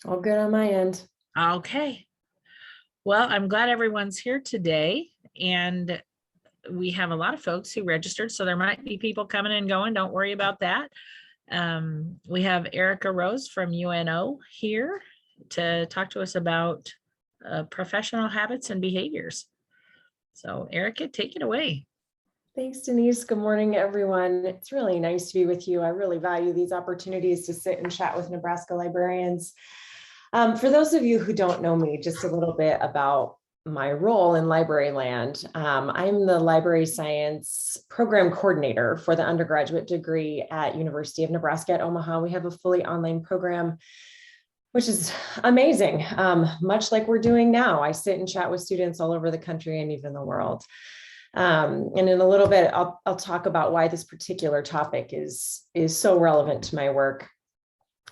All good on my end. Okay. Well, I'm glad everyone's here today, and we have a lot of folks who registered, so there might be people coming and going. Don't worry about that. We have Erica Rose from UNO here to talk to us about professional habits and behaviors. So Erica, take it away. Thanks, Denise. Good morning, everyone. It's really nice to be with you. I really value these opportunities to sit and chat with Nebraska librarians. For those of you who don't know me, just a little bit about my role in library land. I'm the library science program coordinator for the undergraduate degree at University of Nebraska-Omaha. We have a fully online program, which is amazing. Much like we're doing now, I sit and chat with students all over the country and even the world. And in a little bit, I'll talk about why this particular topic is so relevant to my work.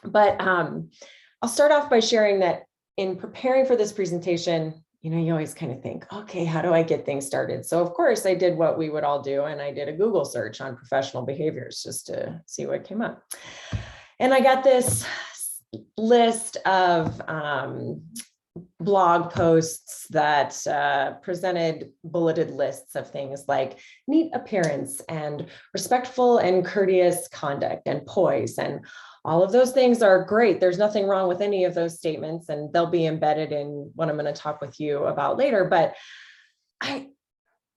But I'll start off by sharing that in preparing for this presentation, you always kind of think, okay, how do I get things started? So of course I did what we would all do. And I did a Google search on professional behaviors just to see what came up. And I got this list of blog posts that presented bulleted lists of things like neat appearance and respectful and courteous conduct and poise. And all of those things are great. There's nothing wrong with any of those statements, and they'll be embedded in what I'm going to talk with you about later. But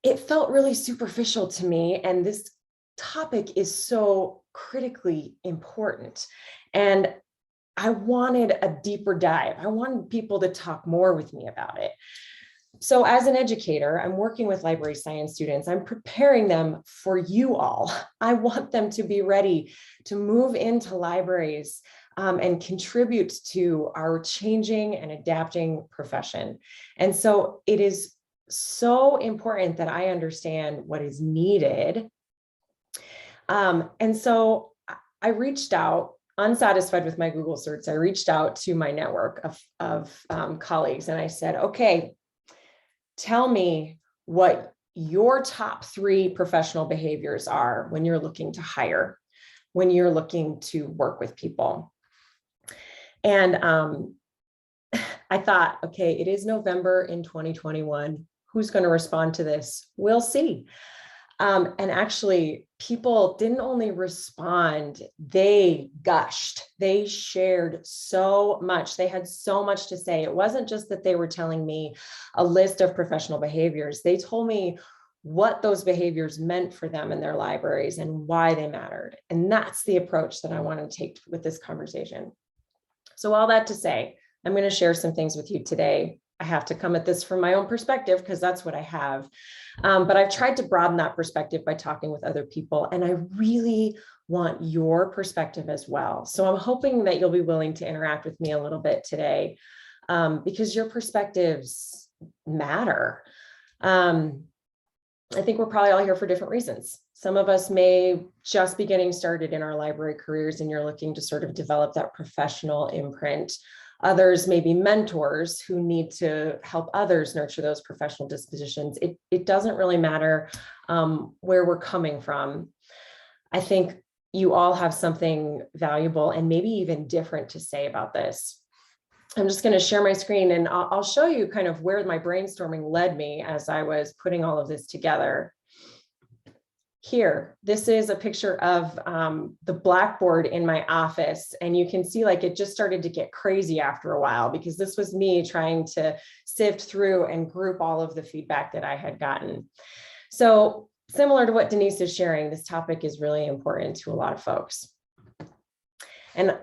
it felt really superficial to me. And this topic is so critically important. And I wanted a deeper dive. I wanted people to talk more with me about it. So as an educator, I'm working with library science students. I'm preparing them for you all. I want them to be ready to move into libraries and contribute to our changing and adapting profession. And so it is so important that I understand what is needed. And so I reached out, unsatisfied with my Google search. I reached out to my network of colleagues and I said, okay, tell me what your top 3 professional behaviors are when you're looking to hire, when you're looking to work with people. And I thought, okay, it is November in 2021. Who's going to respond to this? We'll see. And actually, people didn't only respond, they gushed. They shared so much. They had so much to say. It wasn't just that they were telling me a list of professional behaviors. They told me what those behaviors meant for them in their libraries and why they mattered. And that's the approach that I want to take with this conversation. So all that to say, I'm going to share some things with you today. I have to come at this from my own perspective because that's what I have. But I've tried to broaden that perspective by talking with other people. And I really want your perspective as well. So I'm hoping that you'll be willing to interact with me a little bit today because your perspectives matter. I think we're probably all here for different reasons. Some of us may just be getting started in our library careers and you're looking to sort of develop that professional imprint. Others may be mentors who need to help others nurture those professional dispositions. It doesn't really matter where we're coming from. I think you all have something valuable and maybe even different to say about this. I'm just going to share my screen and I'll show you kind of where my brainstorming led me as I was putting all of this together. Here, this is a picture of the blackboard in my office. And you can see like it just started to get crazy after a while because this was me trying to sift through and group all of the feedback that I had gotten. So similar to what Denise is sharing, this topic is really important to a lot of folks. And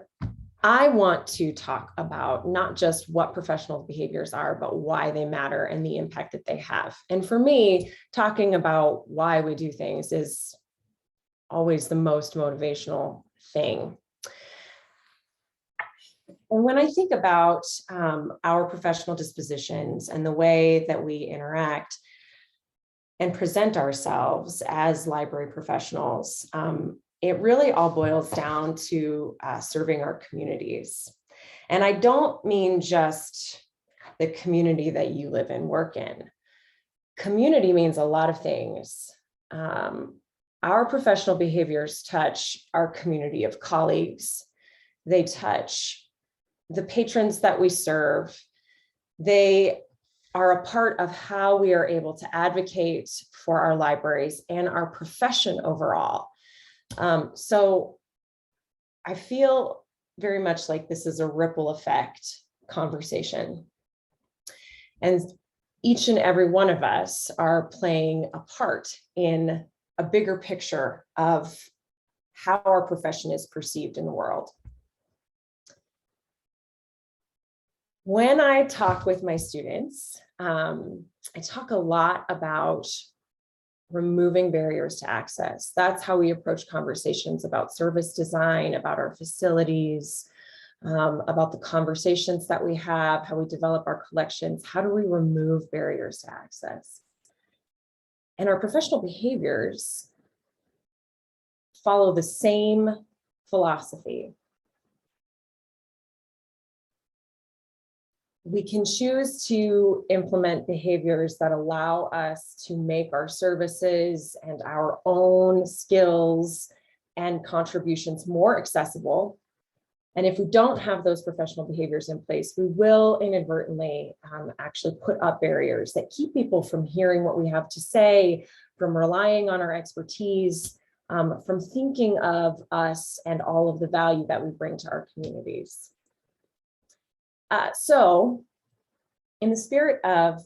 I want to talk about not just what professional behaviors are, but why they matter and the impact that they have. And for me, talking about why we do things is always the most motivational thing. And when I think about our professional dispositions and the way that we interact and present ourselves as library professionals, it really all boils down to serving our communities. And I don't mean just the community that you live and work in. Community means a lot of things. Our professional behaviors touch our community of colleagues. They touch the patrons that we serve, they are a part of how we are able to advocate for our libraries and our profession overall. So I feel very much like this is a ripple effect conversation. And each and every one of us are playing a part in a bigger picture of how our profession is perceived in the world. When I talk with my students, I talk a lot about removing barriers to access. That's how we approach conversations about service design, about our facilities, about the conversations that we have, how we develop our collections. How do we remove barriers to access? And our professional behaviors follow the same philosophy. We can choose to implement behaviors that allow us to make our services and our own skills and contributions more accessible. And if we don't have those professional behaviors in place, we will inadvertently actually put up barriers that keep people from hearing what we have to say, from relying on our expertise, from thinking of us and all of the value that we bring to our communities. So in the spirit of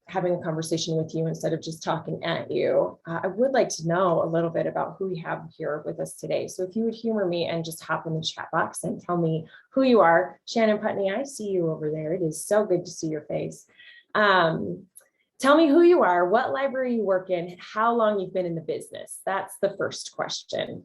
having a conversation with you instead of just talking at you, I would like to know a little bit about who we have here with us today. So if you would humor me and just hop in the chat box and tell me who you are. Shannon Putney, I see you over there. It is so good to see your face. Tell me who you are, what library you work in, how long you've been in the business. That's the first question.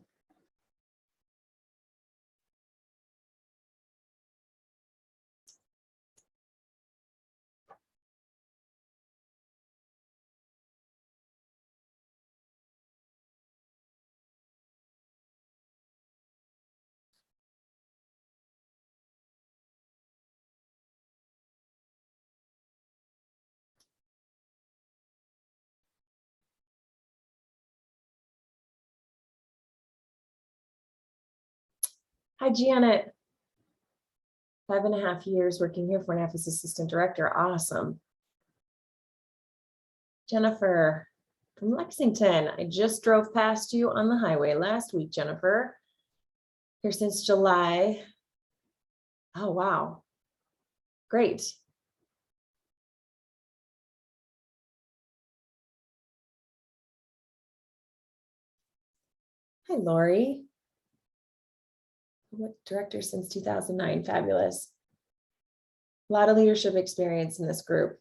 Hi, Janet. 5.5 years working here for an office assistant director. Awesome. Jennifer from Lexington. I just drove past you on the highway last week, Jennifer. Here since July. Oh, wow. Great. Hi, Lori. Director since 2009. Fabulous. A lot of leadership experience in this group.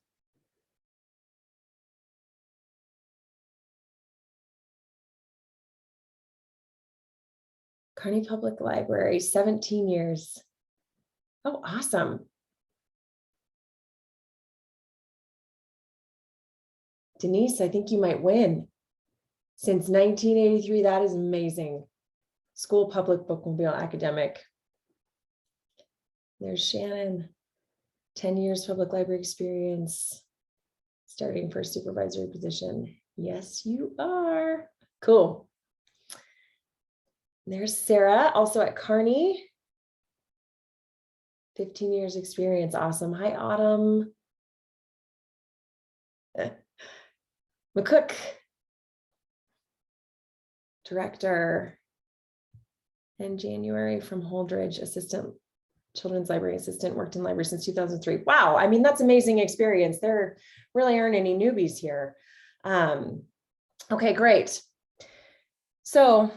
Kearney Public Library, 17 years. Oh, awesome. Denise, I think you might win. Since 1983, that is amazing. School public bookmobile academic. There's Shannon, 10 years public library experience, starting for a supervisory position. Yes, you are. Cool. There's Sarah, also at Kearney. 15 years experience. Awesome. Hi, Autumn. McCook, director. And January from Holdridge, assistant, children's library assistant, worked in library since 2003. Wow, I mean, that's amazing experience. There really aren't any newbies here. Okay, great. So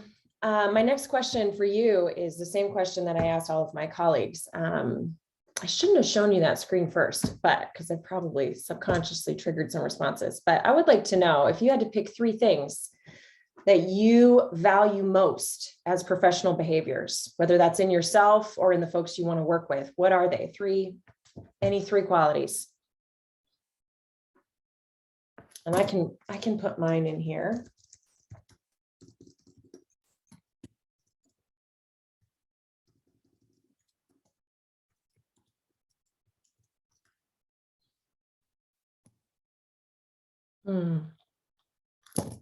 my next question for you is the same question that I asked all of my colleagues. I shouldn't have shown you that screen first, but because I probably subconsciously triggered some responses, but I would like to know if you had to pick 3 things that you value most as professional behaviors, whether that's in yourself or in the folks you want to work with. What are they? Any 3 qualities? And I can put mine in here.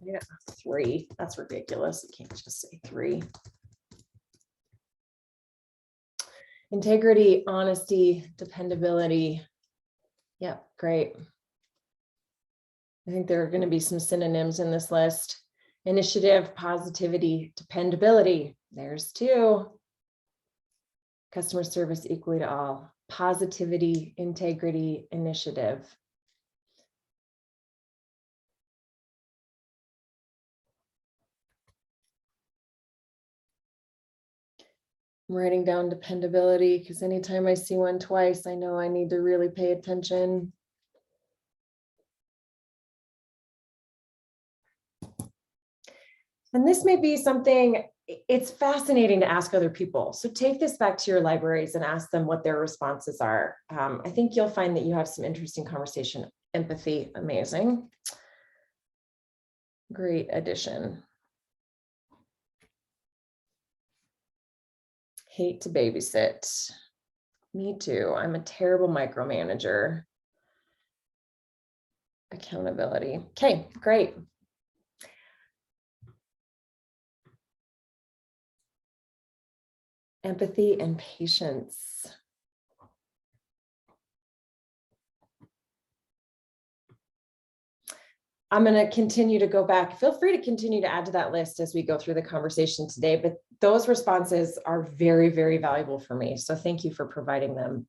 Yeah, 3. That's ridiculous. You can't just say 3. Integrity, honesty, dependability. Yep, great. I think there are going to be some synonyms in this list. Initiative, positivity, dependability. There's two. Customer service equally to all. Positivity, integrity, initiative. I'm writing down dependability because anytime I see one twice, I know I need to really pay attention. And this may be something, it's fascinating to ask other people. So take this back to your libraries and ask them what their responses are. I think you'll find that you have some interesting conversation. Empathy, amazing. Great addition. Hate to babysit. Me too. I'm a terrible micromanager. Accountability. Okay, great. Empathy and patience. I'm going to continue to go back. Feel free to continue to add to that list as we go through the conversation today, but those responses are very, very valuable for me. So thank you for providing them.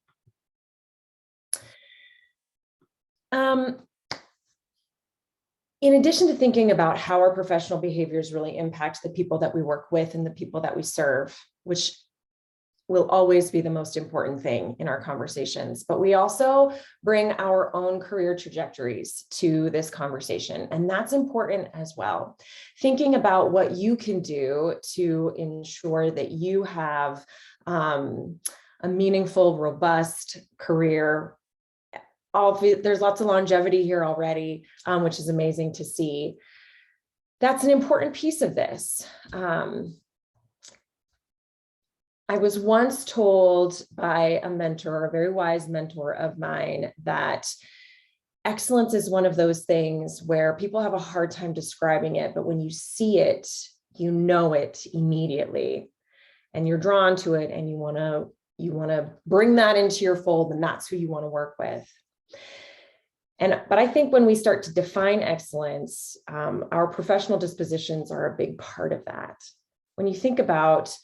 In addition to thinking about how our professional behaviors really impact the people that we work with and the people that we serve, which will always be the most important thing in our conversations, but we also bring our own career trajectories to this conversation, and that's important as well. Thinking about what you can do to ensure that you have a meaningful, robust career. There's lots of longevity here already, which is amazing to see. That's an important piece of this. I was once told by a mentor, a very wise mentor of mine, that excellence is one of those things where people have a hard time describing it, but when you see it, you know it immediately, and you're drawn to it, and you want to bring that into your fold, and that's who you want to work with. But I think when we start to define excellence, our professional dispositions are a big part of that. When you think about,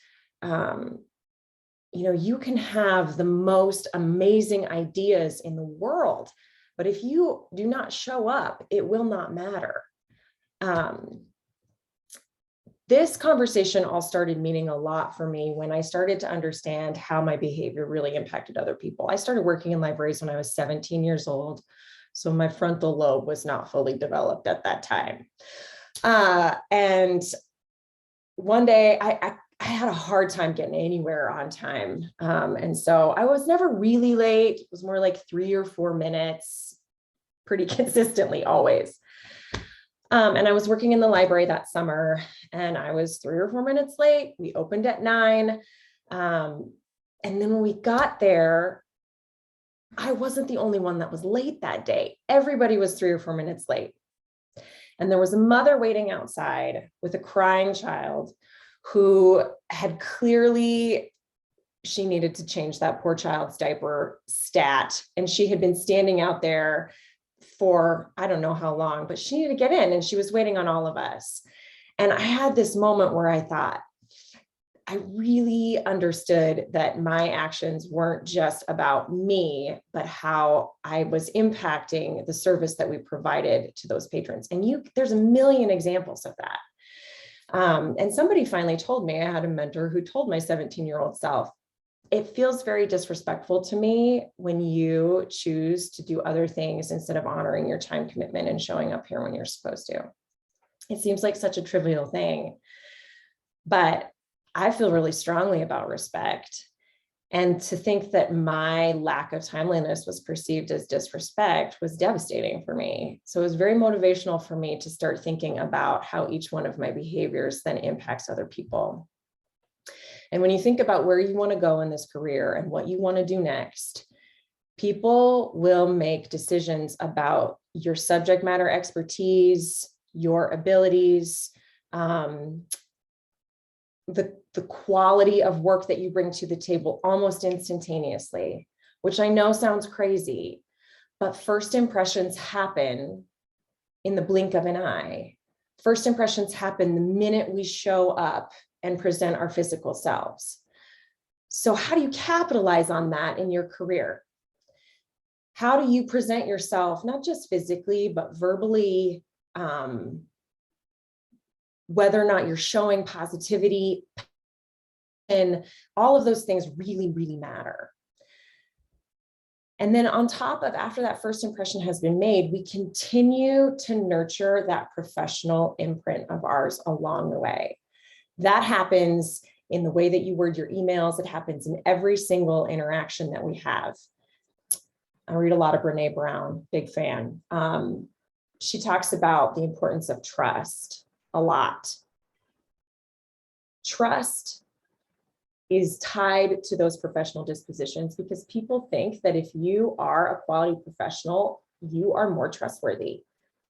you can have the most amazing ideas in the world, but if you do not show up, it will not matter. This conversation all started meaning a lot for me when I started to understand how my behavior really impacted other people. I started working in libraries when I was 17 years old, so my frontal lobe was not fully developed at that time. And one day I had a hard time getting anywhere on time. And so I was never really late. It was more like 3 or 4 minutes, pretty consistently always. And I was working in the library that summer, and I was 3 or 4 minutes late. We opened at 9. And then when we got there, I wasn't the only one that was late that day. Everybody was 3 or 4 minutes late. And there was a mother waiting outside with a crying child who had clearly, she needed to change that poor child's diaper stat. And she had been standing out there for, I don't know how long, but she needed to get in, and she was waiting on all of us. And I had this moment where I thought, I really understood that my actions weren't just about me, but how I was impacting the service that we provided to those patrons. And there's a million examples of that. And somebody finally told me, I had a mentor who told my 17-year-old self, it feels very disrespectful to me when you choose to do other things instead of honoring your time commitment and showing up here when you're supposed to. It seems like such a trivial thing, but I feel really strongly about respect. And to think that my lack of timeliness was perceived as disrespect was devastating for me. So it was very motivational for me to start thinking about how each one of my behaviors then impacts other people. And when you think about where you want to go in this career and what you want to do next, people will make decisions about your subject matter expertise, your abilities, the the quality of work that you bring to the table almost instantaneously, which I know sounds crazy, but first impressions happen in the blink of an eye. First impressions happen the minute we show up and present our physical selves. So how do you capitalize on that in your career? How do you present yourself, not just physically, but verbally, whether or not you're showing positivity, and all of those things really, really matter. And then on top of, after that first impression has been made, we continue to nurture that professional imprint of ours along the way. That happens in the way that you word your emails. It happens in every single interaction that we have. I read a lot of Brené Brown, big fan. She talks about the importance of trust a lot. Trust is tied to those professional dispositions because people think that if you are a quality professional, you are more trustworthy.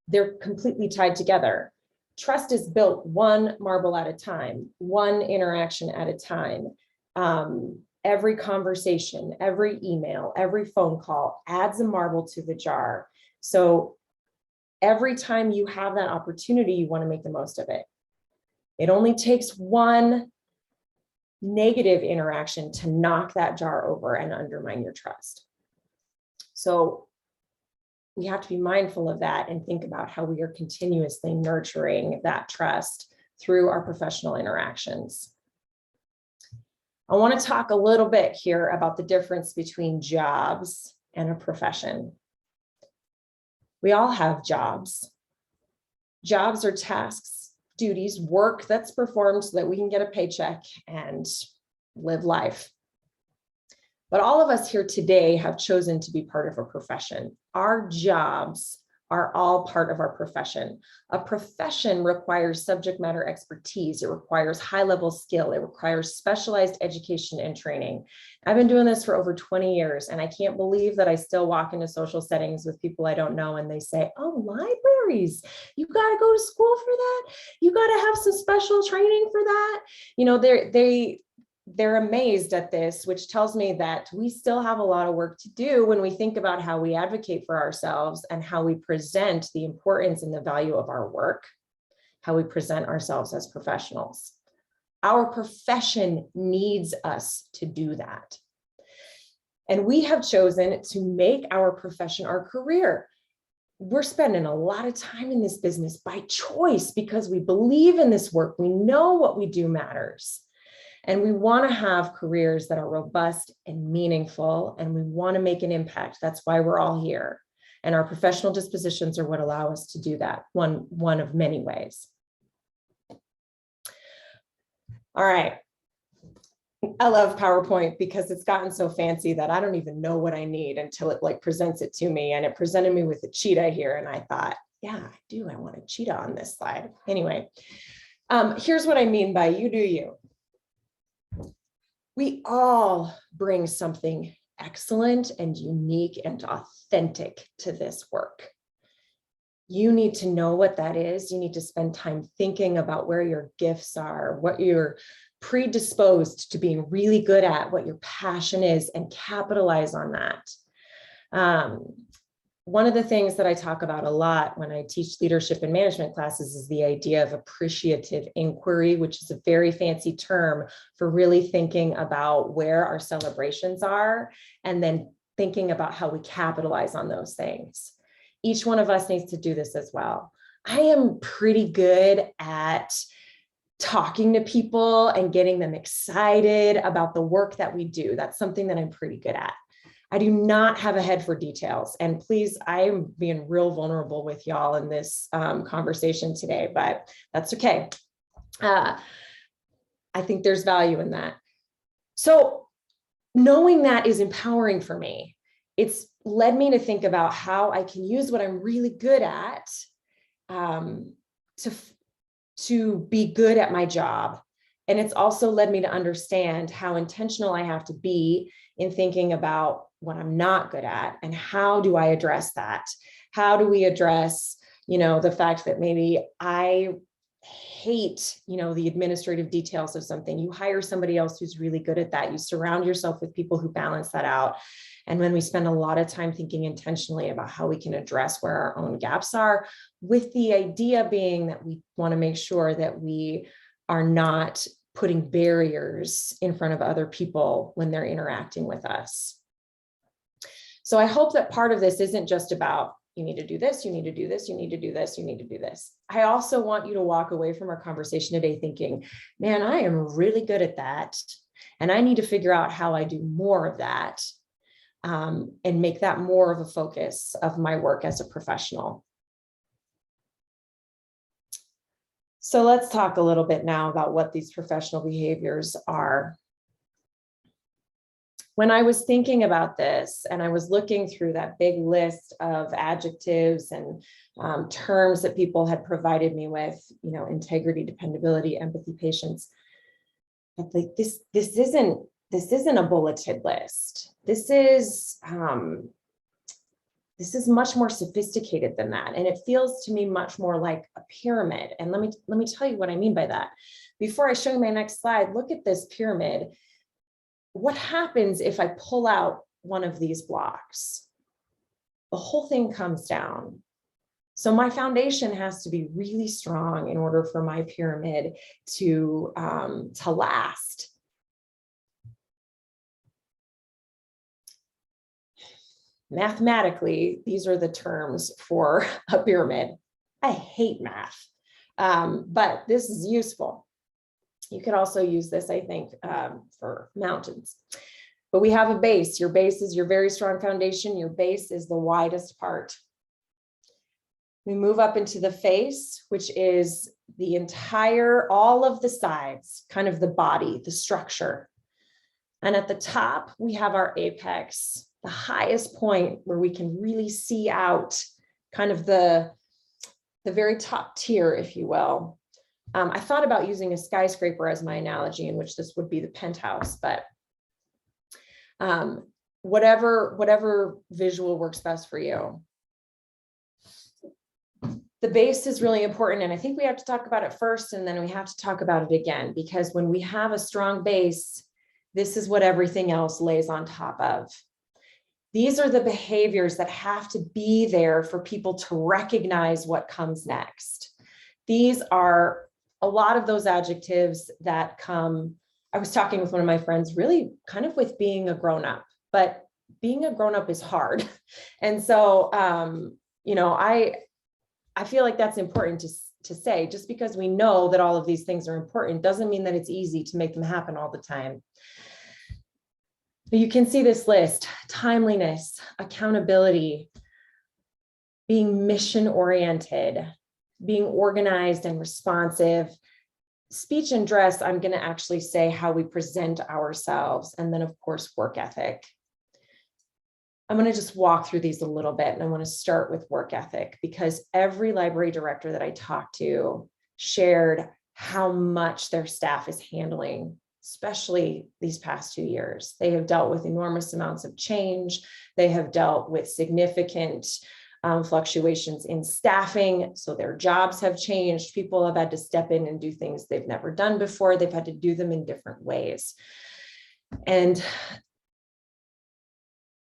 They're completely tied together. Trust is built one marble at a time, one interaction at a time. Every conversation, every email, every phone call adds a marble to the jar. So every time you have that opportunity, you want to make the most of it. It only takes one negative interaction to knock that jar over and undermine your trust. So we have to be mindful of that and think about how we are continuously nurturing that trust through our professional interactions. I want to talk a little bit here about the difference between jobs and a profession. We all have jobs. Jobs are tasks, duties, work that's performed so that we can get a paycheck and live life. But all of us here today have chosen to be part of a profession. Our jobs are all part of our profession. A profession requires subject matter expertise. It requires high-level skill. It requires specialized education and training. I've been doing this for over 20 years, and I can't believe that I still walk into social settings with people I don't know, and they say, oh, libraries, you got to go to school for that? You got to have some special training for that? You know, they're amazed at this, which tells me that we still have a lot of work to do when we think about how we advocate for ourselves and how we present the importance and the value of our work, how we present ourselves as professionals. Our profession needs us to do that. And we have chosen to make our profession our career. We're spending a lot of time in this business by choice because we believe in this work. We know what we do matters. And we want to have careers that are robust and meaningful, and we want to make an impact. That's why we're all here. And our professional dispositions are what allow us to do that, one of many ways. All right. I love PowerPoint because it's gotten so fancy that I don't even know what I need until it presents it to me. And it presented me with a cheetah here. And I thought, yeah, I do. I want a cheetah on this slide. Anyway, here's what I mean by you do you. We all bring something excellent and unique and authentic to this work. You need to know what that is. You need to spend time thinking about where your gifts are, what you're predisposed to being really good at, what your passion is, and capitalize on that. One of the things that I talk about a lot when I teach leadership and management classes is the idea of appreciative inquiry, which is a very fancy term for really thinking about where our celebrations are and then thinking about how we capitalize on those things. Each one of us needs to do this as well. I am pretty good at talking to people and getting them excited about the work that we do. That's something that I'm pretty good at. I do not have a head for details. And please, I am being real vulnerable with y'all in this conversation today, but that's okay. I think there's value in that. So knowing that is empowering for me. It's led me to think about how I can use what I'm really good at to be good at my job. And it's also led me to understand how intentional I have to be in thinking about what I'm not good at and how do I address that? How do we address, the fact that maybe I hate, the administrative details of something. You hire somebody else who's really good at that. You surround yourself with people who balance that out. And when we spend a lot of time thinking intentionally about how we can address where our own gaps are, with the idea being that we want to make sure that we are not putting barriers in front of other people when they're interacting with us. So I hope that part of this isn't just about, you need to do this, you need to do this, you need to do this, you need to do this. I also want you to walk away from our conversation today thinking, man, I am really good at that. And I need to figure out how I do more of that, and make that more of a focus of my work as a professional. So let's talk a little bit now about what these professional behaviors are. When I was thinking about this and I was looking through that big list of adjectives and terms that people had provided me with, integrity, dependability, empathy, patience, I think this isn't a bulleted list. This is much more sophisticated than that. And it feels to me much more like a pyramid. And let me tell you what I mean by that. Before I show you my next slide, look at this pyramid. What happens if I pull out one of these blocks? The whole thing comes down. So my foundation has to be really strong in order for my pyramid to last. Mathematically, these are the terms for a pyramid. I hate math, but this is useful. You could also use this, I think, for mountains. But we have a base. Your base is your very strong foundation. Your base is the widest part. We move up into the face, which is the all of the sides, kind of the body, the structure. And at the top, we have our apex, the highest point where we can really see out, kind of the very top tier, if you will. I thought about using a skyscraper as my analogy, in which this would be the penthouse, but whatever visual works best for you. The base is really important, and I think we have to talk about it first, and then we have to talk about it again, because when we have a strong base, this is what everything else lays on top of. These are the behaviors that have to be there for people to recognize what comes next. These are a lot of those adjectives that come. I was talking with one of my friends, really kind of with being a grown-up, but being a grown-up is hard. And so, I feel like that's important to say. Just because we know that all of these things are important doesn't mean that it's easy to make them happen all the time. But you can see this list: timeliness, accountability, being mission-oriented, being organized and responsive. Speech and dress, I'm going to actually say how we present ourselves. And then, of course, work ethic. I'm going to just walk through these a little bit, and I want to start with work ethic, because every library director that I talked to shared how much their staff is handling, especially these past 2 years. They have dealt with enormous amounts of change. They have dealt with significant fluctuations in staffing. So their jobs have changed. People have had to step in and do things they've never done before. They've had to do them in different ways. And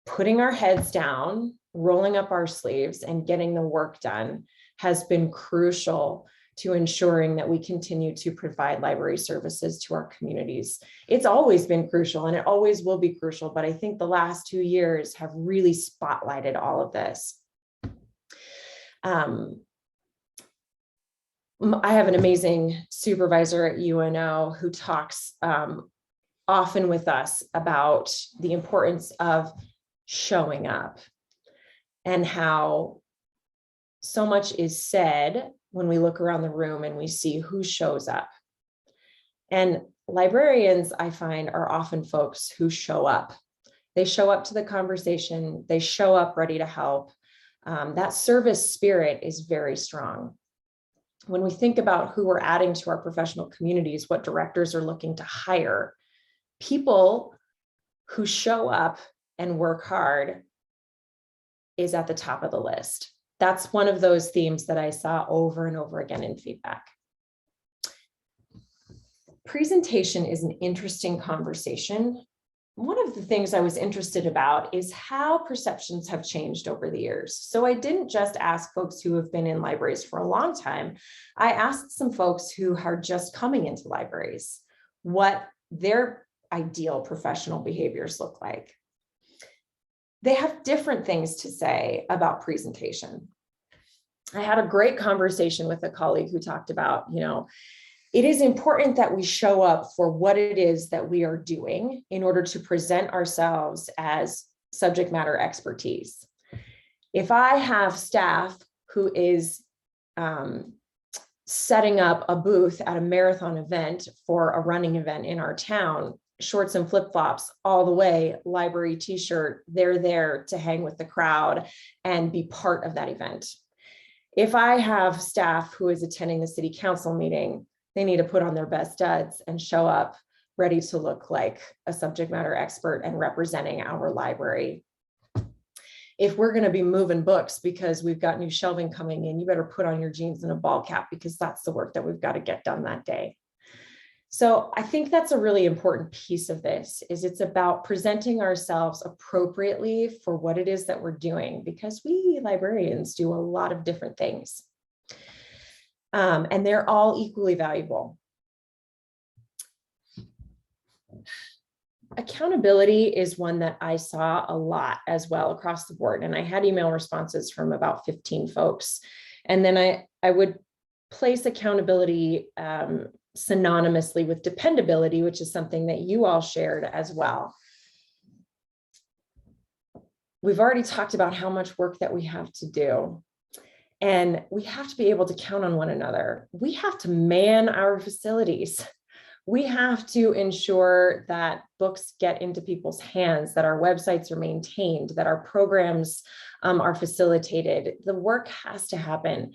putting our heads down, rolling up our sleeves, and getting the work done has been crucial to ensuring that we continue to provide library services to our communities. It's always been crucial, and it always will be crucial, but I think the last 2 years have really spotlighted all of this. I have an amazing supervisor at UNO who talks often with us about the importance of showing up, and how so much is said when we look around the room and we see who shows up. And librarians, I find, are often folks who show up. They show up to the conversation. They show up ready to help. That service spirit is very strong. When we think about who we're adding to our professional communities, what directors are looking to hire, people who show up and work hard is at the top of the list. That's one of those themes that I saw over and over again in feedback. Presentation is an interesting conversation. One of the things I was interested about is how perceptions have changed over the years. So I didn't just ask folks who have been in libraries for a long time. I asked some folks who are just coming into libraries what their ideal professional behaviors look like. They have different things to say about presentation. I had a great conversation with a colleague who talked about, it is important that we show up for what it is that we are doing in order to present ourselves as subject matter expertise. If I have staff who is setting up a booth at a marathon event for a running event in our town, shorts and flip-flops all the way, library t-shirt, they're there to hang with the crowd and be part of that event. If I have staff who is attending the city council meeting, they need to put on their best studs and show up ready to look like a subject matter expert and representing our library. If we're going to be moving books because we've got new shelving coming in, you better put on your jeans and a ball cap because that's the work that we've got to get done that day. So I think that's a really important piece of this, is it's about presenting ourselves appropriately for what it is that we're doing, because we librarians do a lot of different things. And they're all equally valuable. Accountability is one that I saw a lot as well across the board. And I had email responses from about 15 folks. And then I would place accountability synonymously with dependability, which is something that you all shared as well. We've already talked about how much work that we have to do. And we have to be able to count on one another. We have to man our facilities. We have to ensure that books get into people's hands, that our websites are maintained, that our programs are facilitated. The work has to happen.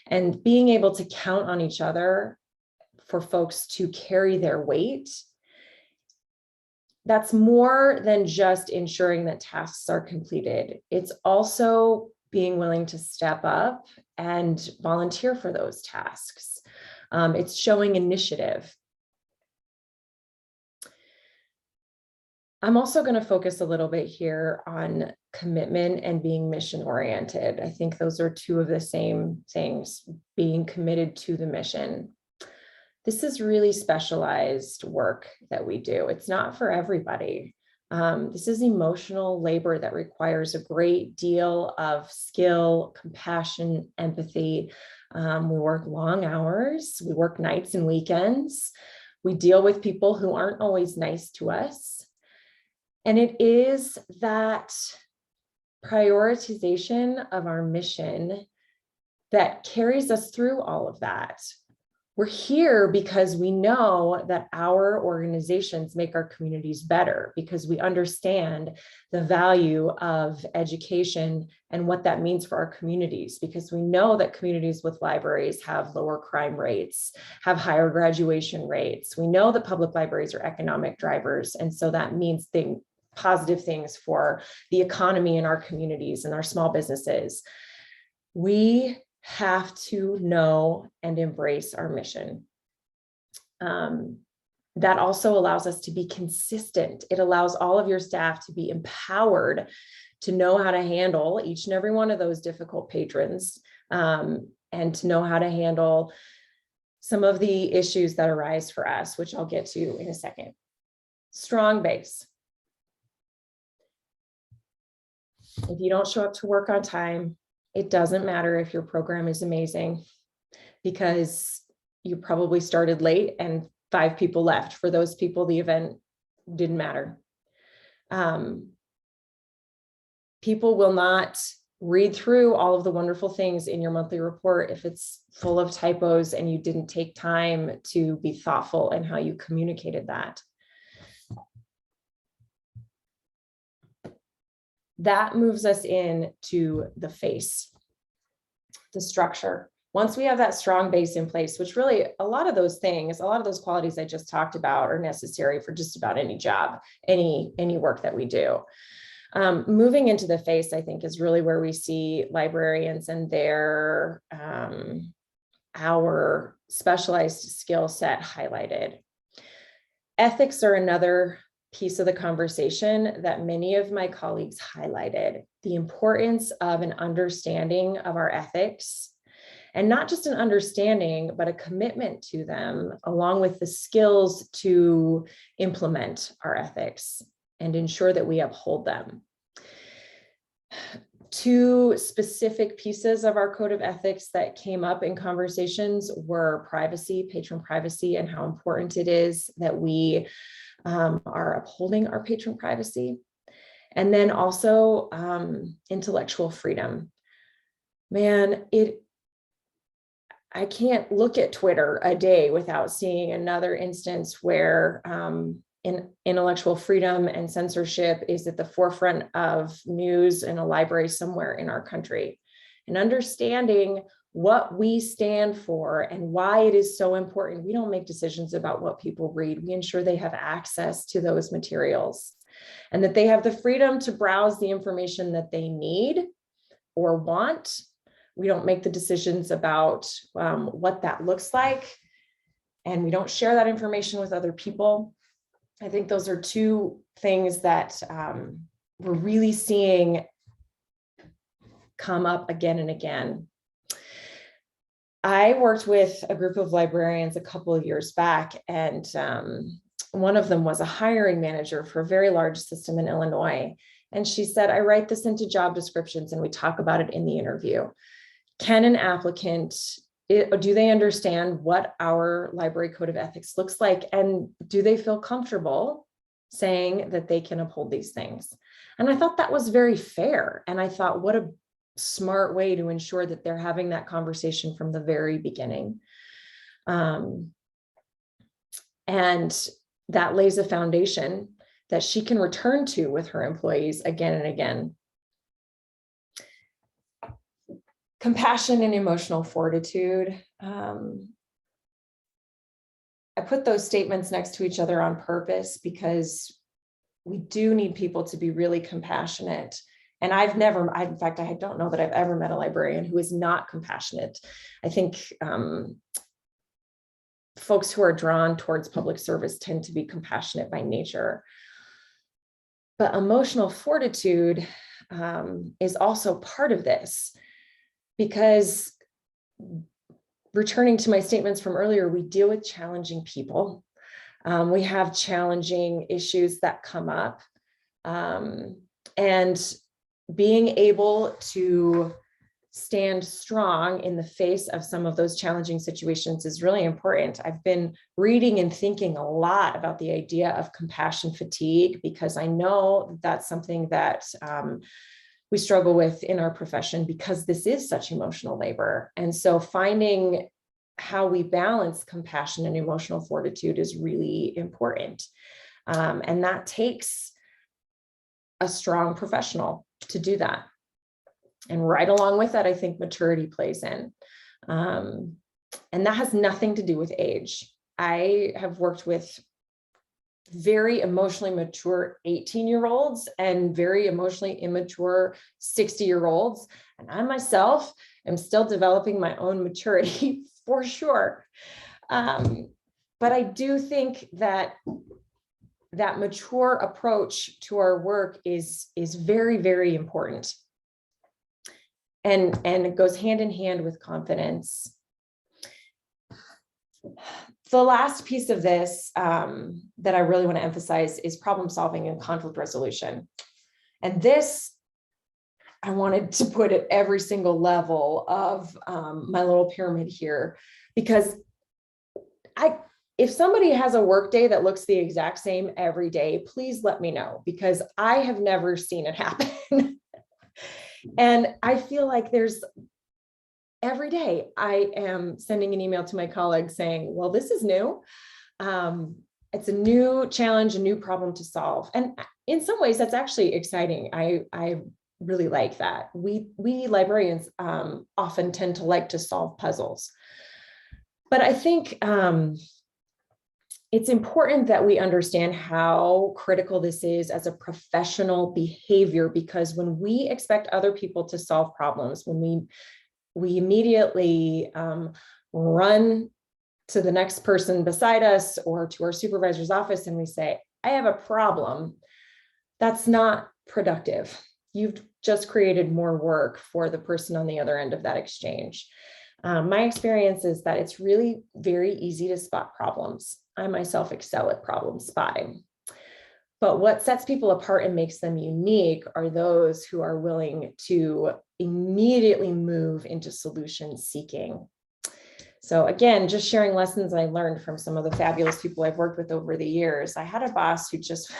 And being able to count on each other for folks to carry their weight, that's more than just ensuring that tasks are completed. It's also being willing to step up and volunteer for those tasks. It's showing initiative. I'm also going to focus a little bit here on commitment and being mission oriented. I think those are two of the same things, being committed to the mission. This is really specialized work that we do. It's not for everybody. This is emotional labor that requires a great deal of skill, compassion, empathy. We work long hours. We work nights and weekends. We deal with people who aren't always nice to us. And it is that prioritization of our mission that carries us through all of that. We're here because we know that our organizations make our communities better, because we understand the value of education and what that means for our communities, because we know that communities with libraries have lower crime rates, have higher graduation rates. We know that public libraries are economic drivers. And so that means positive things for the economy in our communities and our small businesses. We have to know and embrace our mission. That also allows us to be consistent. It allows all of your staff to be empowered to know how to handle each and every one of those difficult patrons, and to know how to handle some of the issues that arise for us, which I'll get to in a second. Strong base. If you don't show up to work on time, it doesn't matter if your program is amazing, because you probably started late and 5 people left. For those people, the event didn't matter. People will not read through all of the wonderful things in your monthly report if it's full of typos and you didn't take time to be thoughtful in how you communicated that. That moves us into the face, the structure. Once we have that strong base in place, which really a lot of those things, a lot of those qualities I just talked about are necessary for just about any job, any work that we do. Moving into the face, I think, is really where we see librarians and their our specialized skill set highlighted. Ethics are another piece of the conversation that many of my colleagues highlighted, the importance of an understanding of our ethics, and not just an understanding, but a commitment to them, along with the skills to implement our ethics and ensure that we uphold them. Two specific pieces of our code of ethics that came up in conversations were privacy, patron privacy, and how important it is that we are upholding our patron privacy. And then also intellectual freedom. Man, I can't look at Twitter a day without seeing another instance where intellectual freedom and censorship is at the forefront of news in a library somewhere in our country. And understanding what we stand for and why it is so important. We don't make decisions about what people read. We ensure they have access to those materials and that they have the freedom to browse the information that they need or want. We don't make the decisions about what that looks like, and we don't share that information with other people. I think those are two things that we're really seeing come up again and again. I worked with a group of librarians a couple of years back, and one of them was a hiring manager for a very large system in Illinois. And she said, I write this into job descriptions and we talk about it in the interview. Can an applicant, do they understand what our library code of ethics looks like? And do they feel comfortable saying that they can uphold these things? And I thought that was very fair. And I thought, what a smart way to ensure that they're having that conversation from the very beginning. And that lays a foundation that she can return to with her employees again and again. Compassion and emotional fortitude. I put those statements next to each other on purpose because we do need people to be really compassionate. And in fact, I don't know that I've ever met a librarian who is not compassionate. I think folks who are drawn towards public service tend to be compassionate by nature. But emotional fortitude is also part of this, because returning to my statements from earlier, we deal with challenging people. We have challenging issues that come up. And being able to stand strong in the face of some of those challenging situations is really important. I've been reading and thinking a lot about the idea of compassion fatigue, because I know that's something that we struggle with in our profession, because this is such emotional labor. And so finding how we balance compassion and emotional fortitude is really important. And that takes a strong professional to do that. And right along with that, I think maturity plays in. And that has nothing to do with age. I have worked with very emotionally mature 18-year-olds and very emotionally immature 60-year-olds. And I myself am still developing my own maturity for sure. But I do think that that mature approach to our work is very, very important. And it goes hand in hand with confidence. The last piece of this that I really want to emphasize is problem solving and conflict resolution. And this, I wanted to put at every single level of my little pyramid here, because if somebody has a workday that looks the exact same every day, please let me know, because I have never seen it happen. And I feel like every day I am sending an email to my colleagues saying, well, this is new. It's a new challenge, a new problem to solve. And in some ways that's actually exciting. I really like that. We librarians often tend to like to solve puzzles. But I think it's important that we understand how critical this is as a professional behavior, because when we expect other people to solve problems, when we immediately run to the next person beside us or to our supervisor's office and we say, I have a problem, that's not productive. You've just created more work for the person on the other end of that exchange. My experience is that it's really very easy to spot problems. I myself excel at problem spotting. But what sets people apart and makes them unique are those who are willing to immediately move into solution seeking. So again, just sharing lessons I learned from some of the fabulous people I've worked with over the years. I had a boss who just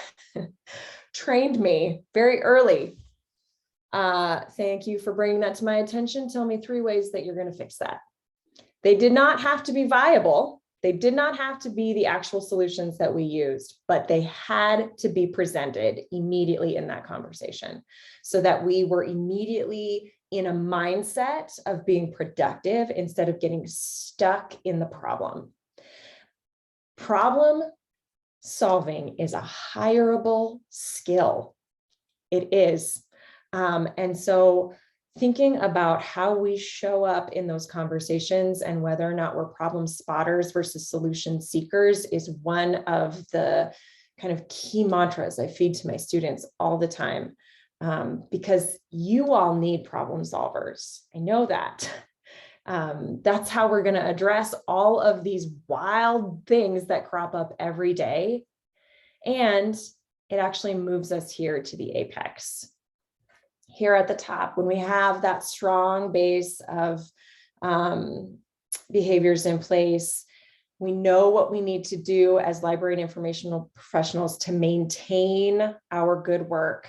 trained me very early. Thank you for bringing that to my attention. Tell me 3 ways that you're going to fix that. They did not have to be viable. They did not have to be the actual solutions that we used, but they had to be presented immediately in that conversation so that we were immediately in a mindset of being productive instead of getting stuck in the problem. Problem solving is a hireable skill. It is. And so thinking about how we show up in those conversations and whether or not we're problem spotters versus solution seekers is one of the kind of key mantras I feed to my students all the time, because you all need problem solvers. I know that. That's how we're going to address all of these wild things that crop up every day. And it actually moves us here to the apex. Here at the top, when we have that strong base of behaviors in place, we know what we need to do as library and informational professionals to maintain our good work.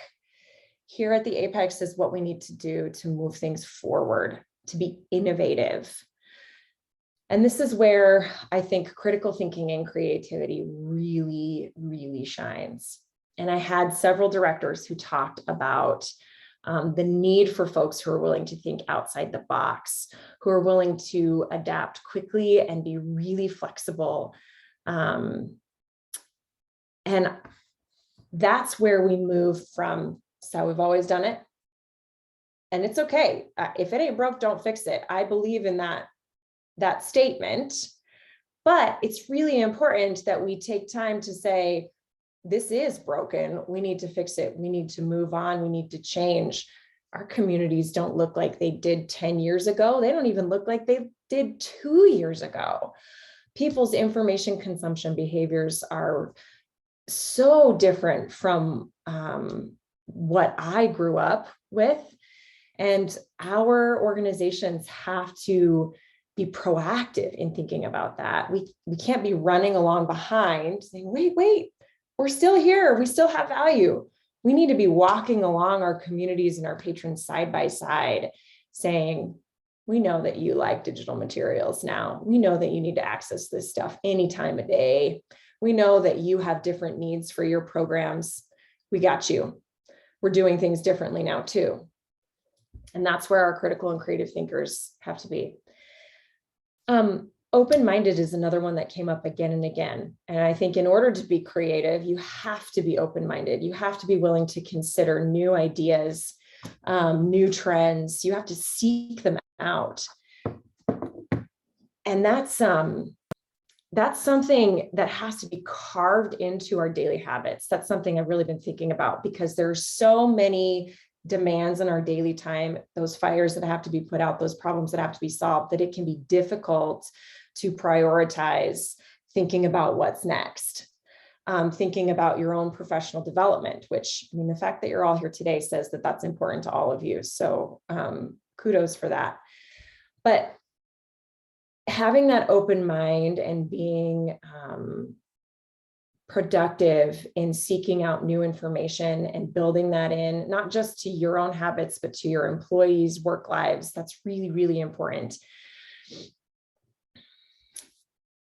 Here at the apex is what we need to do to move things forward, to be innovative. And this is where I think critical thinking and creativity really, really shines. And I had several directors who talked about the need for folks who are willing to think outside the box, who are willing to adapt quickly and be really flexible. And that's where we move from, it's how we've always done it. And it's okay. If it ain't broke, don't fix it. I believe in that statement, but it's really important that we take time to say, this is broken. We need to fix it. We need to move on. We need to change. Our communities don't look like they did 10 years ago. They don't even look like they did 2 years ago. People's information consumption behaviors are so different from what I grew up with. And our organizations have to be proactive in thinking about that. We can't be running along behind saying, wait, we're still here. We still have value. We need to be walking along our communities and our patrons side by side saying, we know that you like digital materials now. We know that you need to access this stuff any time of day. We know that you have different needs for your programs. We got you. We're doing things differently now too. And that's where our critical and creative thinkers have to be. Open-minded is another one that came up again and again. And I think in order to be creative, you have to be open-minded. You have to be willing to consider new ideas, new trends. You have to seek them out. And that's something that has to be carved into our daily habits. That's something I've really been thinking about because there's so many demands in our daily time, those fires that have to be put out, those problems that have to be solved, that it can be difficult to prioritize thinking about what's next, thinking about your own professional development, which, I mean, the fact that you're all here today says that that's important to all of you. So kudos for that. But having that open mind and being productive in seeking out new information and building that in, not just to your own habits, but to your employees' work lives, that's really, really important.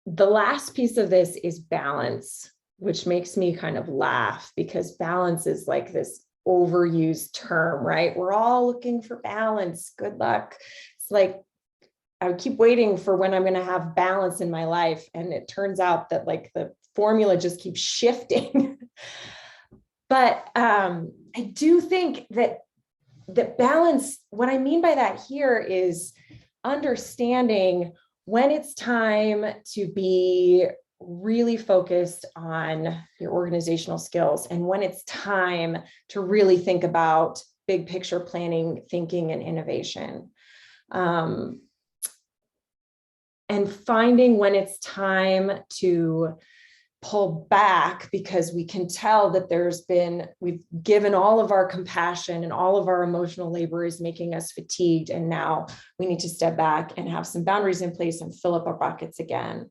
The last piece of this is balance, which makes me kind of laugh because balance is like this overused term, right? We're all looking for balance. Good luck. It's like, I keep waiting for when I'm going to have balance in my life. And it turns out that like the formula just keeps shifting. But I do think that balance, what I mean by that here is understanding when it's time to be really focused on your organizational skills, and when it's time to really think about big picture planning, thinking, and innovation. And finding when it's time to pull back, because we can tell that we've given all of our compassion and all of our emotional labor is making us fatigued. And now we need to step back and have some boundaries in place and fill up our buckets again.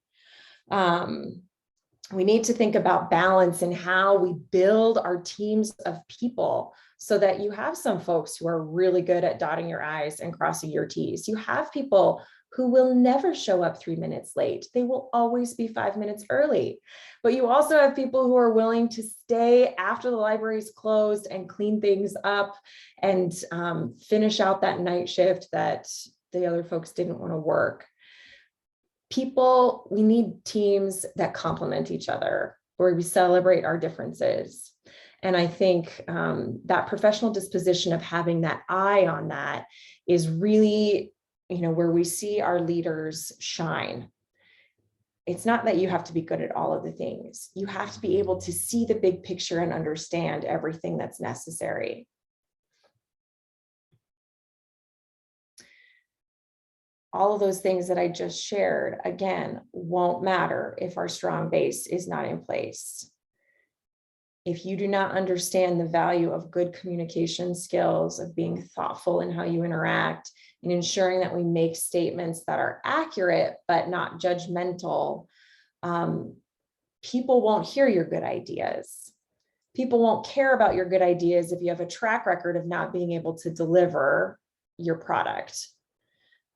We need to think about balance and how we build our teams of people so that you have some folks who are really good at dotting your I's and crossing your T's. You have people who will never show up 3 minutes late. They will always be 5 minutes early. But you also have people who are willing to stay after the library is closed and clean things up and finish out that night shift that the other folks didn't want to work. We need teams that complement each other, where we celebrate our differences. And I think that professional disposition of having that eye on that is really, where we see our leaders shine. It's not that you have to be good at all of the things. You have to be able to see the big picture and understand everything that's necessary. All of those things that I just shared, again, won't matter if our strong base is not in place. If you do not understand the value of good communication skills, of being thoughtful in how you interact, and ensuring that we make statements that are accurate but not judgmental, people won't hear your good ideas. People won't care about your good ideas if you have a track record of not being able to deliver your product.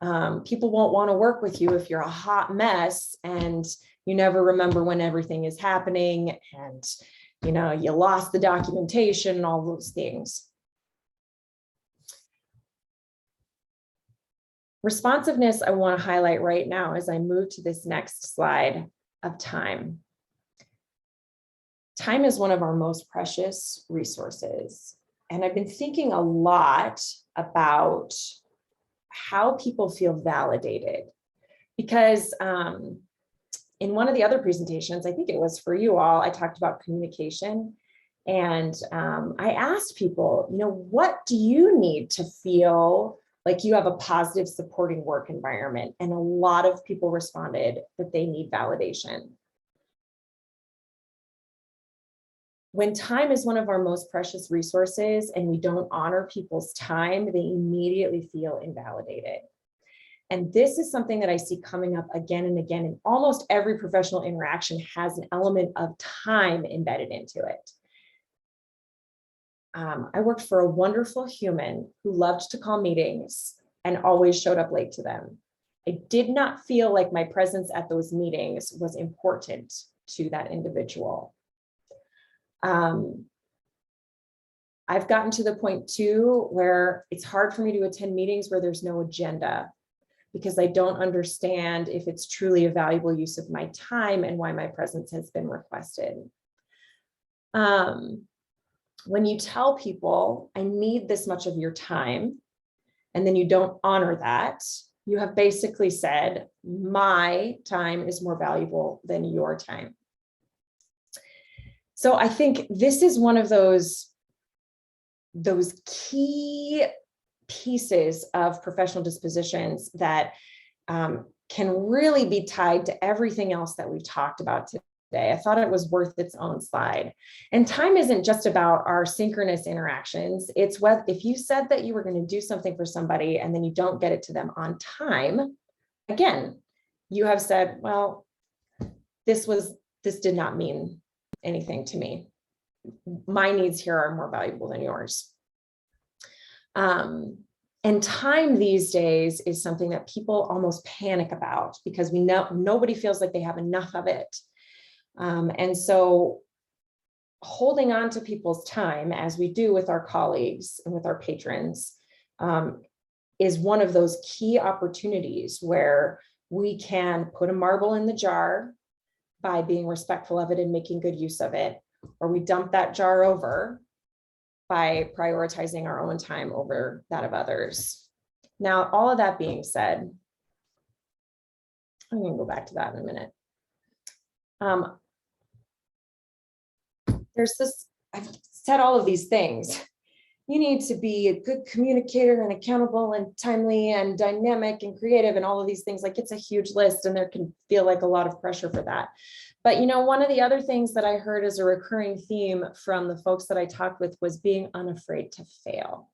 People won't want to work with you if you're a hot mess and you never remember when everything is happening, and you lost the documentation and all those things. Responsiveness, I want to highlight right now as I move to this next slide of time. Time is one of our most precious resources. And I've been thinking a lot about how people feel validated, because in one of the other presentations, I think it was for you all, I talked about communication, and I asked people, what do you need to feel like you have a positive, supporting work environment? And a lot of people responded that they need validation. When time is one of our most precious resources and we don't honor people's time, they immediately feel invalidated. And this is something that I see coming up again and again, and almost every professional interaction has an element of time embedded into it. I worked for a wonderful human who loved to call meetings and always showed up late to them. I did not feel like my presence at those meetings was important to that individual. I've gotten to the point too where it's hard for me to attend meetings where there's no agenda, because I don't understand if it's truly a valuable use of my time and why my presence has been requested. When you tell people, I need this much of your time, and then you don't honor that, you have basically said, my time is more valuable than your time. So I think this is one of those key pieces of professional dispositions that can really be tied to everything else that we've talked about today. I thought it was worth its own slide. And time isn't just about our synchronous interactions. It's what, if you said that you were going to do something for somebody and then you don't get it to them on time, again, you have said, well, this did not mean anything to me. My needs here are more valuable than yours. And time these days is something that people almost panic about, because we know nobody feels like they have enough of it. And so holding on to people's time, as we do with our colleagues and with our patrons, is one of those key opportunities where we can put a marble in the jar by being respectful of it and making good use of it, or we dump that jar over by prioritizing our own time over that of others. Now, all of that being said, I'm going to go back to that in a minute. There's this, I've said all of these things. You need to be a good communicator and accountable and timely and dynamic and creative and all of these things. Like, it's a huge list, and there can feel like a lot of pressure for that. But, you know, one of the other things that I heard as a recurring theme from the folks that I talked with was being unafraid to fail.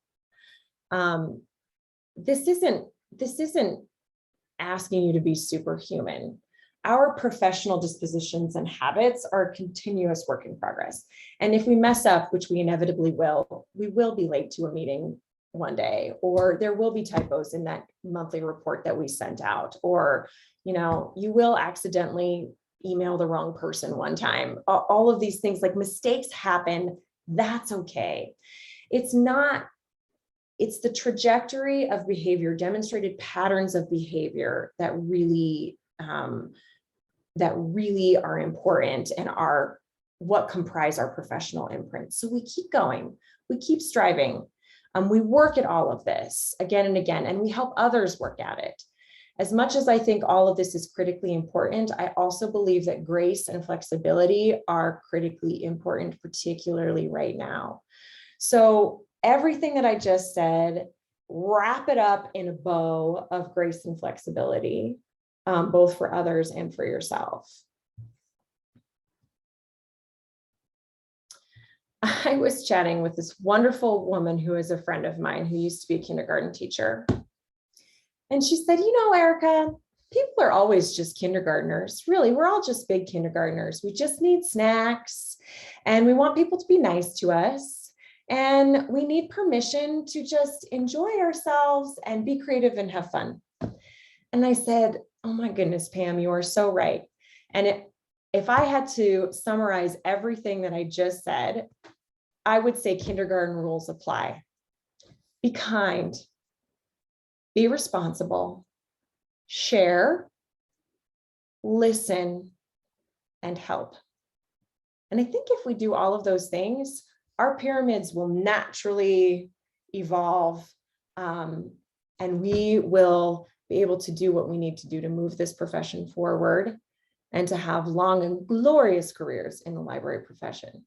This isn't asking you to be superhuman. Our professional dispositions and habits are a continuous work in progress. And if we mess up, which we inevitably will, we will be late to a meeting one day, or there will be typos in that monthly report that we sent out, or, you know, you will accidentally email the wrong person one time. All of these things, like, mistakes happen. That's okay. It's the trajectory of behavior, demonstrated patterns of behavior that really are important and are what comprise our professional imprint. So we keep going, we keep striving. We work at all of this again and again, and we help others work at it. As much as I think all of this is critically important, I also believe that grace and flexibility are critically important, particularly right now. So everything that I just said, wrap it up in a bow of grace and flexibility, both for others and for yourself. I was chatting with this wonderful woman who is a friend of mine who used to be a kindergarten teacher. And she said, you know, Erica, people are always just kindergartners. Really, we're all just big kindergartners. We just need snacks, and we want people to be nice to us. And we need permission to just enjoy ourselves and be creative and have fun. And I said, oh my goodness, Pam, you are so right. And if I had to summarize everything that I just said, I would say kindergarten rules apply. Be kind, be responsible, share, listen, and help. And I think if we do all of those things, our pyramids will naturally evolve, and we will be able to do what we need to do to move this profession forward and to have long and glorious careers in the library profession.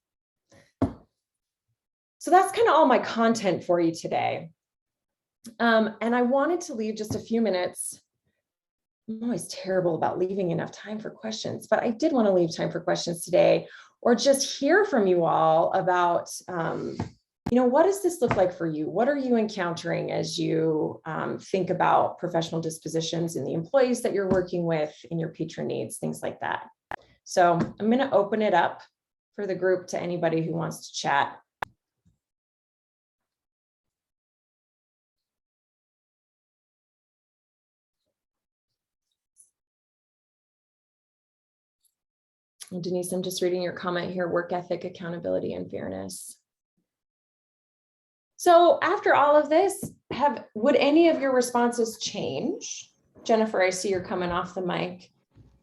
So that's kind of all my content for you today. And I wanted to leave just a few minutes. I'm always terrible about leaving enough time for questions, but I did want to leave time for questions today, or just hear from you all about, you know, what does this look like for you? What are you encountering as you think about professional dispositions in the employees that you're working with, in your patron needs, things like that. So I'm going to open it up for the group to anybody who wants to chat. And Denise, I'm just reading your comment here: work ethic, accountability, and fairness. So after all of this, would any of your responses change? Jennifer, I see you're coming off the mic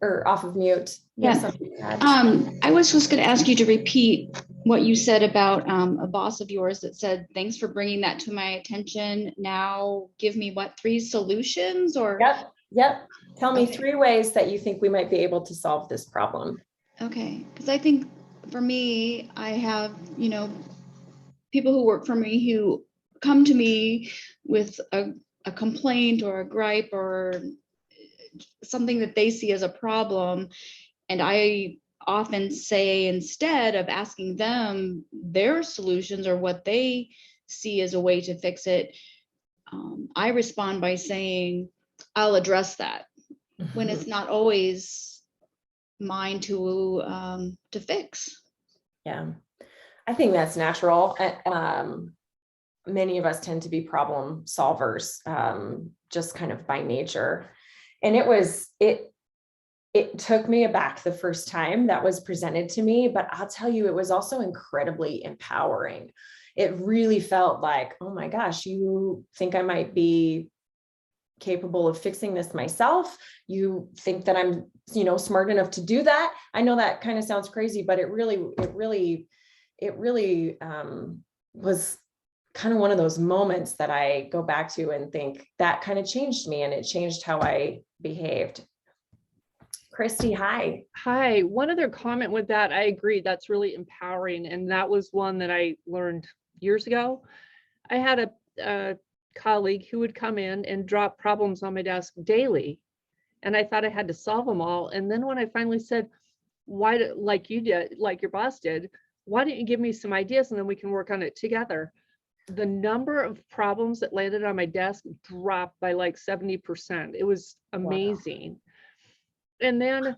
or off of mute. Yeah. I was just going to ask you to repeat what you said about a boss of yours that said, thanks for bringing that to my attention. Now give me what, 3 solutions or? Yep. Tell me 3 ways that you think we might be able to solve this problem. Okay. Because I think for me, I have, you know, people who work for me who come to me with a complaint or a gripe or something that they see as a problem. And I often say, instead of asking them their solutions or what they see as a way to fix it, I respond by saying, I'll address that, when it's not always mine to fix. Yeah, I think that's natural. Many of us tend to be problem solvers, just kind of by nature. And it took me aback the first time that was presented to me, but I'll tell you, it was also incredibly empowering. It really felt like, oh my gosh, you think I might be capable of fixing this myself? You think that I'm, you know, smart enough to do that? I know that kind of sounds crazy, but it really was kind of one of those moments that I go back to and think that kind of changed me, and it changed how I behaved. Christy, hi. Hi, one other comment with that, I agree, that's really empowering. And that was one that I learned years ago. I had a colleague who would come in and drop problems on my desk daily. And I thought I had to solve them all. And then when I finally said, like you did, like your boss did, why don't you give me some ideas and then we can work on it together? The number of problems that landed on my desk dropped by like 70%. It was amazing. And then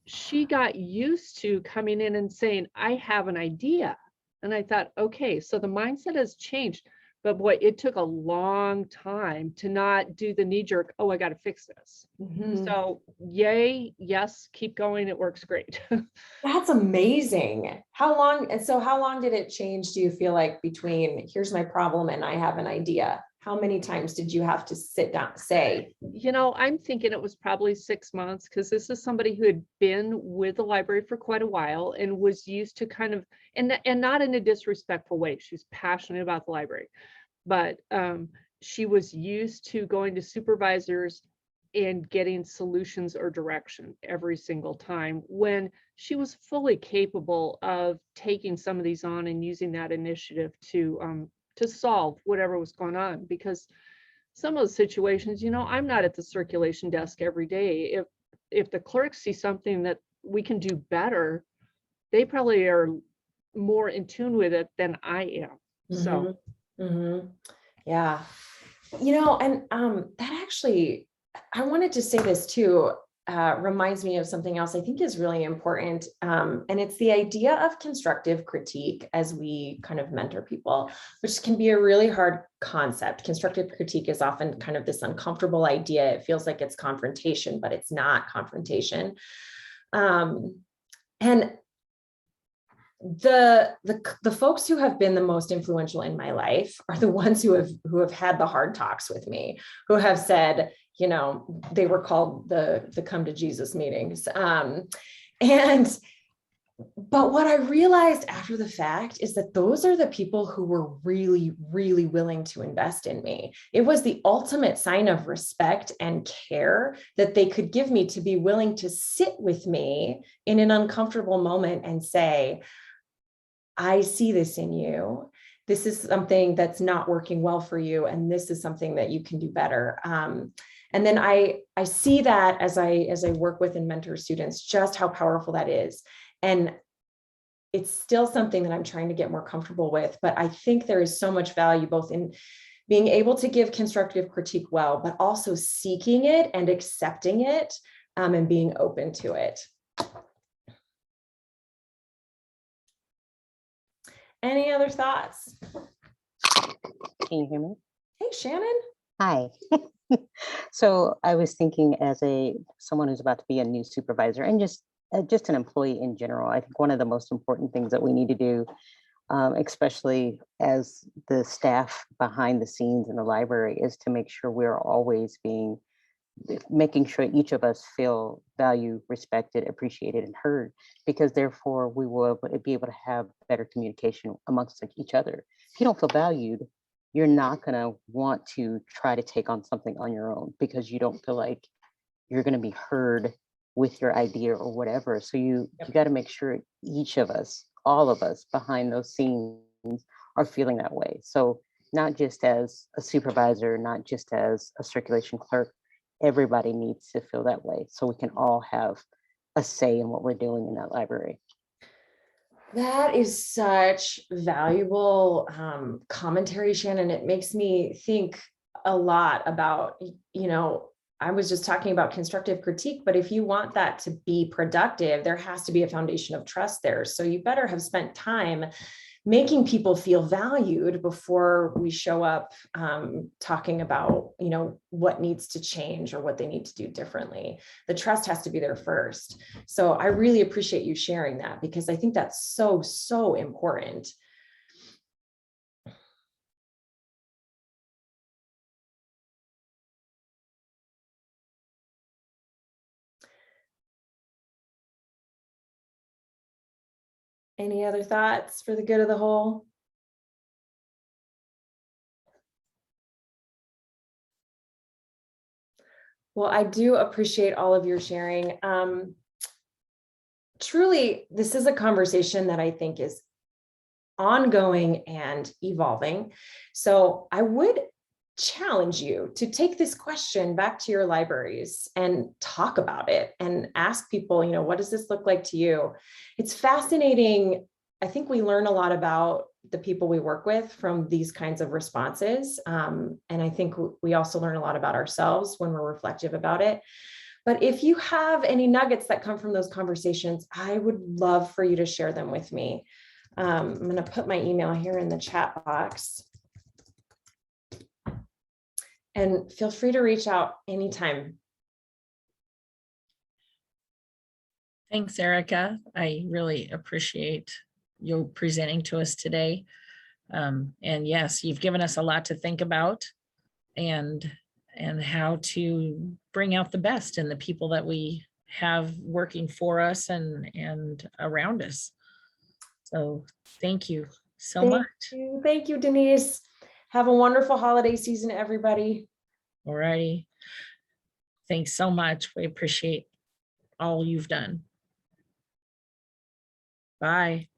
she got used to coming in and saying, I have an idea. And I thought, okay, so the mindset has changed. But boy, it took a long time to not do the knee jerk, oh, I got to fix this. So yay, yes, keep going. It works great. That's amazing. How long did it change, do you feel like, between here's my problem and I have an idea? How many times did you have to sit down, say? I'm thinking it was probably 6 months, because this is somebody who had been with the library for quite a while and was used to kind of, and not in a disrespectful way. She's passionate about the library, but she was used to going to supervisors and getting solutions or direction every single time, when she was fully capable of taking some of these on and using that initiative to solve whatever was going on. Because some of the situations, I'm not at the circulation desk every day. If the clerks see something that we can do better, they probably are more in tune with it than I am. So yeah, and that actually, I wanted to say this too, reminds me of something else I think is really important. And it's the idea of constructive critique as we kind of mentor people, which can be a really hard concept. Constructive critique is often kind of this uncomfortable idea. It feels like it's confrontation, but it's not confrontation. And the folks who have been the most influential in my life are the ones who have had the hard talks with me, who have said, they were called the come to Jesus meetings. But what I realized after the fact is that those are the people who were really, really willing to invest in me. It was the ultimate sign of respect and care that they could give me, to be willing to sit with me in an uncomfortable moment and say, I see this in you. This is something that's not working well for you, and this is something that you can do better. And then I see that as I work with and mentor students, just how powerful that is. And it's still something that I'm trying to get more comfortable with, but I think there is so much value both in being able to give constructive critique well, but also seeking it and accepting it, and being open to it. Any other thoughts? Can you hear me? Hey, Shannon. Hi. So I was thinking, as someone who's about to be a new supervisor and just an employee in general, I think one of the most important things that we need to do, especially as the staff behind the scenes in the library, is to make sure we're always making sure each of us feel valued, respected, appreciated, and heard, because therefore we will be able to have better communication amongst each other. If you don't feel valued, you're not going to want to try to take on something on your own, because you don't feel like you're going to be heard with your idea or whatever. So you got to make sure each of us, all of us behind those scenes, are feeling that way. So not just as a supervisor, not just as a circulation clerk, everybody needs to feel that way, so we can all have a say in what we're doing in that library. That is such valuable commentary, Shannon. It makes me think a lot about, I was just talking about constructive critique, but if you want that to be productive, there has to be a foundation of trust there. So you better have spent time making people feel valued before we show up talking about, what needs to change or what they need to do differently. The trust has to be there first. So I really appreciate you sharing that, because I think that's so, so important. Any other thoughts for the good of the whole? Well, I do appreciate all of your sharing. truly, this is a conversation that I think is ongoing and evolving. So I would challenge you to take this question back to your libraries and talk about it and ask people, what does this look like to you? It's fascinating. I think we learn a lot about the people we work with from these kinds of responses. And I think we also learn a lot about ourselves when we're reflective about it. But if you have any nuggets that come from those conversations, I would love for you to share them with me. I'm going to put my email here in the chat box. And feel free to reach out anytime. Thanks, Erica. I really appreciate you presenting to us today. And yes, you've given us a lot to think about and how to bring out the best in the people that we have working for us and around us. So thank you so much. Thank you, Denise. Have a wonderful holiday season, everybody. All righty. Thanks so much. We appreciate all you've done. Bye.